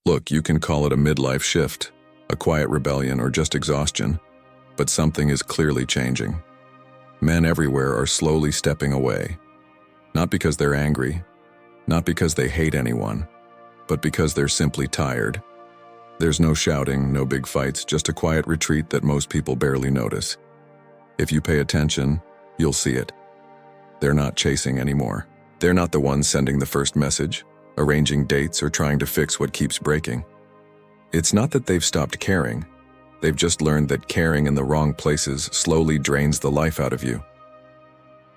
Look, you can call it a midlife shift, a quiet rebellion, or just exhaustion, but something is clearly changing. Men everywhere are slowly stepping away. Not because they're angry, not because they hate anyone, but because they're simply tired. There's no shouting, no big fights, just a quiet retreat that most people barely notice. If you pay attention, you'll see it. They're not chasing anymore. They're not the ones sending the first message, arranging dates, or trying to fix what keeps breaking. It's not that they've stopped caring. They've just learned that caring in the wrong places slowly drains the life out of you.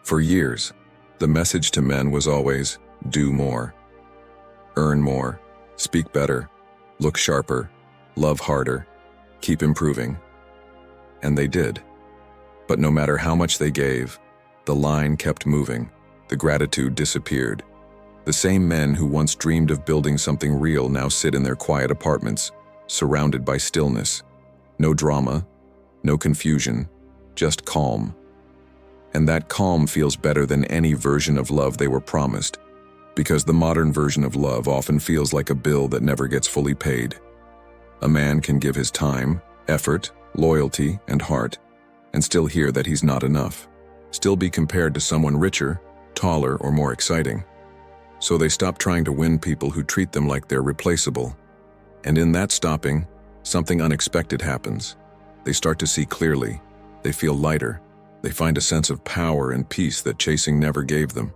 For years, the message to men was always, do more, earn more, speak better, look sharper, love harder, keep improving. And they did. But no matter how much they gave, the line kept moving, the gratitude disappeared. The same men who once dreamed of building something real now sit in their quiet apartments, surrounded by stillness. No drama, no confusion, just calm. And that calm feels better than any version of love they were promised, because the modern version of love often feels like a bill that never gets fully paid. A man can give his time, effort, loyalty, and heart, and still hear that he's not enough, still be compared to someone richer, taller, or more exciting. So they stop trying to win people who treat them like they're replaceable. And in that stopping, something unexpected happens. They start to see clearly. They feel lighter. They find a sense of power and peace that chasing never gave them.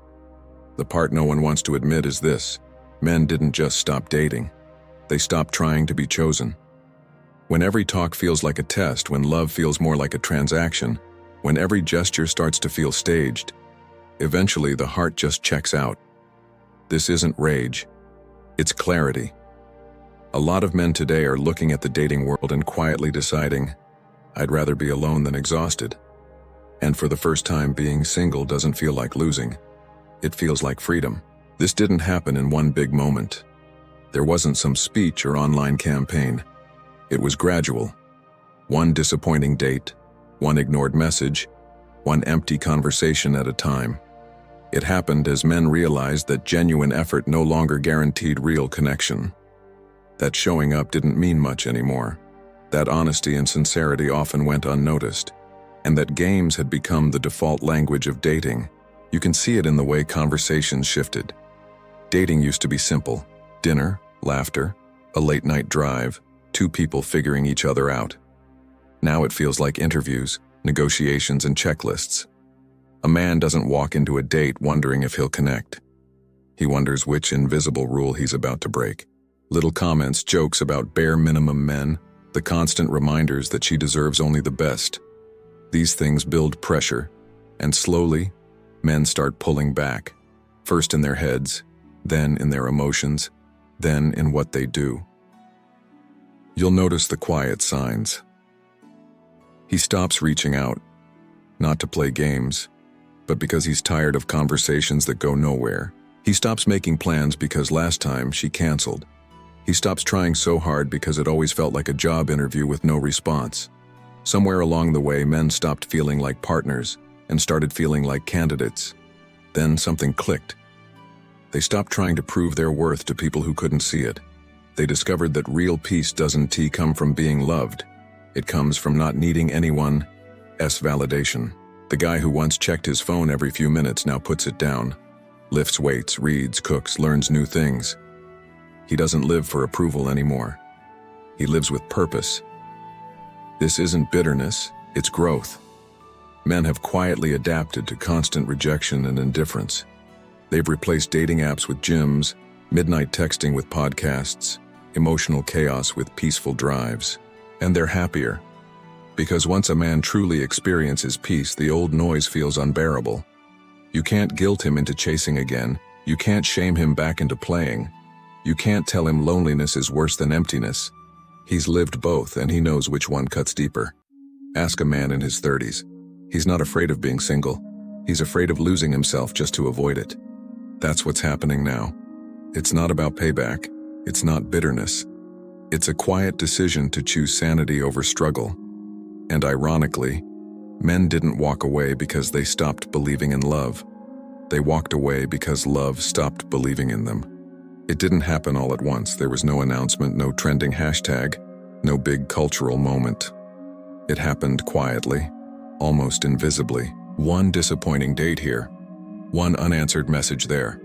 The part no one wants to admit is this: men didn't just stop dating. They stopped trying to be chosen. When every talk feels like a test, when love feels more like a transaction, when every gesture starts to feel staged, eventually the heart just checks out. This isn't rage. It's clarity. A lot of men today are looking at the dating world and quietly deciding, I'd rather be alone than exhausted. And for the first time, being single doesn't feel like losing. It feels like freedom. This didn't happen in one big moment. There wasn't some speech or online campaign. It was gradual. One disappointing date, one ignored message, one empty conversation at a time. It happened as men realized that genuine effort no longer guaranteed real connection. That showing up didn't mean much anymore. That honesty and sincerity often went unnoticed. And that games had become the default language of dating. You can see it in the way conversations shifted. Dating used to be simple: dinner, laughter, a late-night drive, two people figuring each other out. Now it feels like interviews, negotiations, and checklists. A man doesn't walk into a date wondering if he'll connect. He wonders which invisible rule he's about to break. Little comments, jokes about bare minimum men, the constant reminders that she deserves only the best. These things build pressure, and slowly, men start pulling back, first in their heads, then in their emotions, then in what they do. You'll notice the quiet signs. He stops reaching out, not to play games, but because he's tired of conversations that go nowhere. He stops making plans because last time she canceled. He stops trying so hard because it always felt like a job interview with no response. Somewhere along the way, men stopped feeling like partners and started feeling like candidates. Then something clicked. They stopped trying to prove their worth to people who couldn't see it. They discovered that real peace doesn't come from being loved. It comes from not needing anyone's validation. The guy who once checked his phone every few minutes now puts it down, lifts weights, reads, cooks, learns new things. He doesn't live for approval anymore. He lives with purpose. This isn't bitterness, it's growth. Men have quietly adapted to constant rejection and indifference. They've replaced dating apps with gyms, midnight texting with podcasts, emotional chaos with peaceful drives. And they're happier. Because once a man truly experiences peace, the old noise feels unbearable. You can't guilt him into chasing again. You can't shame him back into playing. You can't tell him loneliness is worse than emptiness. He's lived both, and he knows which one cuts deeper. Ask a man in his 30s. He's not afraid of being single. He's afraid of losing himself just to avoid it. That's what's happening now. It's not about payback. It's not bitterness. It's a quiet decision to choose sanity over struggle. And ironically, men didn't walk away because they stopped believing in love. They walked away because love stopped believing in them. It didn't happen all at once. There was no announcement, no trending hashtag, no big cultural moment. It happened quietly, almost invisibly. One disappointing date here, one unanswered message there,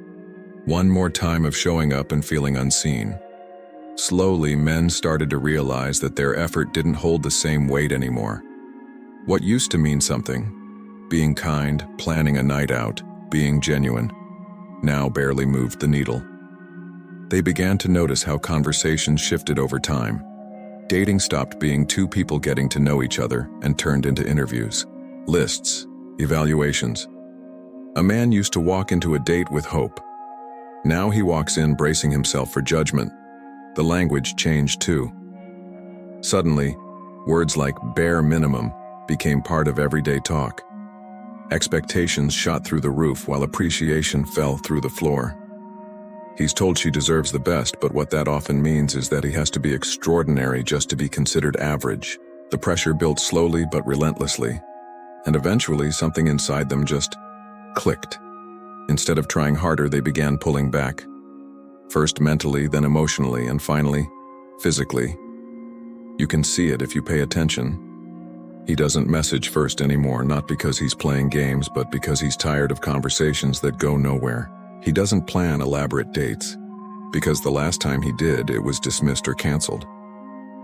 one more time of showing up and feeling unseen. Slowly, men started to realize that their effort didn't hold the same weight anymore. What used to mean something, being kind, planning a night out, being genuine, now barely moved the needle. They began to notice how conversations shifted over time. Dating stopped being two people getting to know each other and turned into interviews, lists, evaluations. A man used to walk into a date with hope. Now he walks in bracing himself for judgment. The language changed too. Suddenly, words like bare minimum became part of everyday talk. Expectations shot through the roof while appreciation fell through the floor. He's told she deserves the best, but what that often means is that he has to be extraordinary just to be considered average. The pressure built slowly but relentlessly, and eventually something inside them just clicked. Instead of trying harder, they began pulling back. First mentally, then emotionally, and finally, physically. You can see it if you pay attention. He doesn't message first anymore, not because he's playing games, but because he's tired of conversations that go nowhere. He doesn't plan elaborate dates, because the last time he did, it was dismissed or canceled.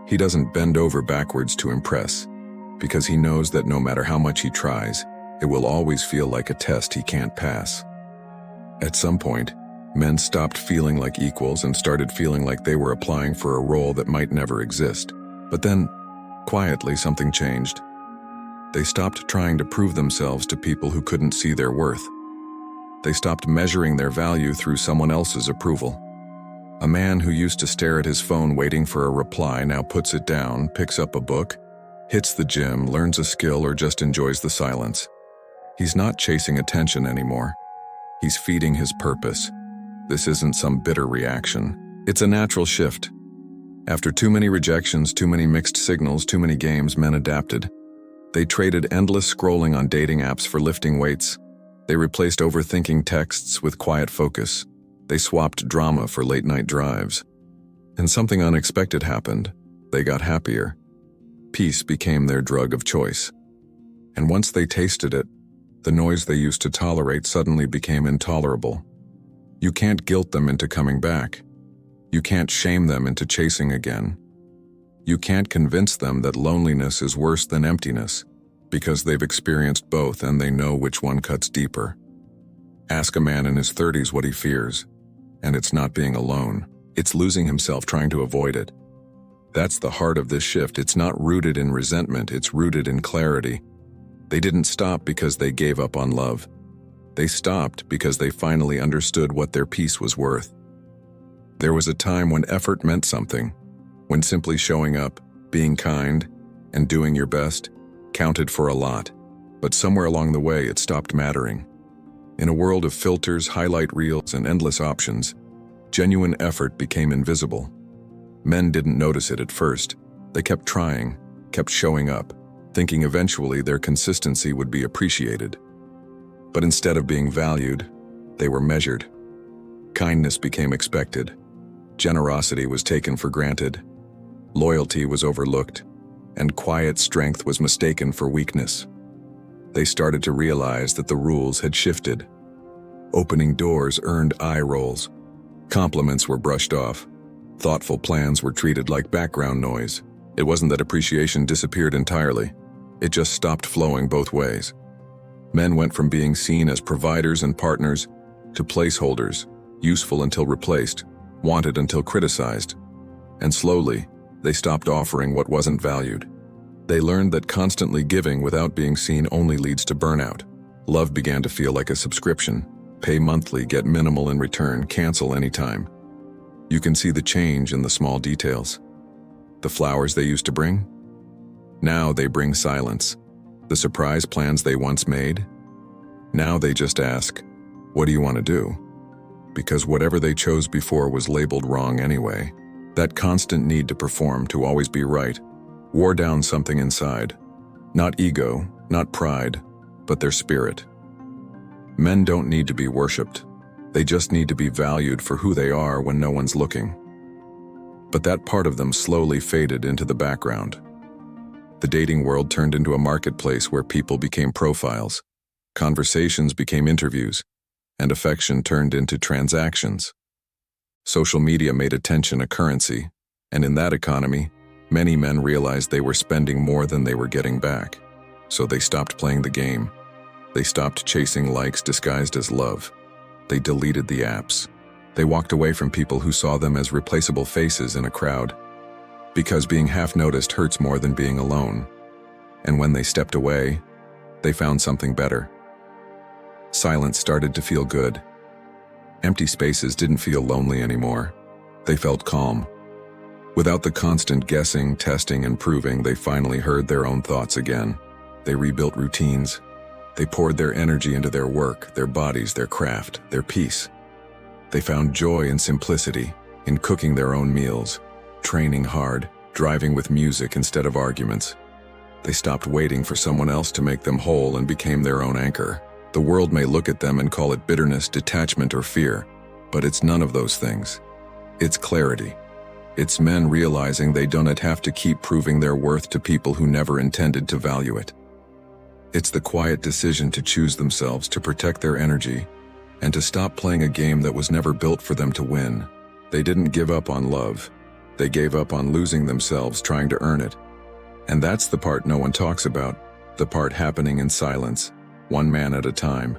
He doesn't bend over backwards to impress, because he knows that no matter how much he tries, it will always feel like a test he can't pass. At some point, men stopped feeling like equals and started feeling like they were applying for a role that might never exist. But then, quietly, something changed. They stopped trying to prove themselves to people who couldn't see their worth. They stopped measuring their value through someone else's approval. A man who used to stare at his phone waiting for a reply now puts it down, picks up a book, hits the gym, learns a skill, or just enjoys the silence. He's not chasing attention anymore. He's feeding his purpose. This isn't some bitter reaction. It's a natural shift. After too many rejections, too many mixed signals, too many games, men adapted. They traded endless scrolling on dating apps for lifting weights. They replaced overthinking texts with quiet focus. They swapped drama for late-night drives. And something unexpected happened. They got happier. Peace became their drug of choice. And once they tasted it, the noise they used to tolerate suddenly became intolerable. You can't guilt them into coming back. You can't shame them into chasing again. You can't convince them that loneliness is worse than emptiness, because they've experienced both and they know which one cuts deeper. Ask a man in his 30s what he fears, and it's not being alone. It's losing himself trying to avoid it. That's the heart of this shift. It's not rooted in resentment, it's rooted in clarity. They didn't stop because they gave up on love. They stopped because they finally understood what their peace was worth. There was a time when effort meant something, when simply showing up, being kind, and doing your best counted for a lot. But somewhere along the way, it stopped mattering. In a world of filters, highlight reels, and endless options, genuine effort became invisible. Men didn't notice it at first. They kept trying, kept showing up, thinking eventually their consistency would be appreciated. But instead of being valued, they were measured. Kindness became expected. Generosity was taken for granted. Loyalty was overlooked, and quiet strength was mistaken for weakness. They started to realize that the rules had shifted. Opening doors earned eye rolls. Compliments were brushed off. Thoughtful plans were treated like background noise. It wasn't that appreciation disappeared entirely. It just stopped flowing both ways. Men went from being seen as providers and partners to placeholders, useful until replaced, wanted until criticized. And slowly, they stopped offering what wasn't valued. They learned that constantly giving without being seen only leads to burnout. Love began to feel like a subscription. Pay monthly, get minimal in return, cancel anytime. You can see the change in the small details. The flowers they used to bring? Now they bring silence. The surprise plans they once made? Now they just ask, "What do you want to do?" Because whatever they chose before was labeled wrong anyway. That constant need to perform, to always be right, wore down something inside. Not ego, not pride, but their spirit. Men don't need to be worshipped. They just need to be valued for who they are when no one's looking. But that part of them slowly faded into the background. The dating world turned into a marketplace where people became profiles, conversations became interviews, and affection turned into transactions. Social media made attention a currency, and in that economy, many men realized they were spending more than they were getting back. So they stopped playing the game. They stopped chasing likes disguised as love. They deleted the apps. They walked away from people who saw them as replaceable faces in a crowd. Because being half noticed hurts more than being alone. And when they stepped away, they found something better. Silence started to feel good. Empty spaces didn't feel lonely anymore. They felt calm. Without the constant guessing, testing, and proving, they finally heard their own thoughts again. They rebuilt routines. They poured their energy into their work, their bodies, their craft, their peace. They found joy in simplicity, in cooking their own meals, training hard, driving with music instead of arguments. They stopped waiting for someone else to make them whole and became their own anchor. The world may look at them and call it bitterness, detachment, or fear, but it's none of those things. It's clarity. It's men realizing they don't have to keep proving their worth to people who never intended to value it. It's the quiet decision to choose themselves, to protect their energy, and to stop playing a game that was never built for them to win. They didn't give up on love. They gave up on losing themselves trying to earn it. And that's the part no one talks about, the part happening in silence, one man at a time.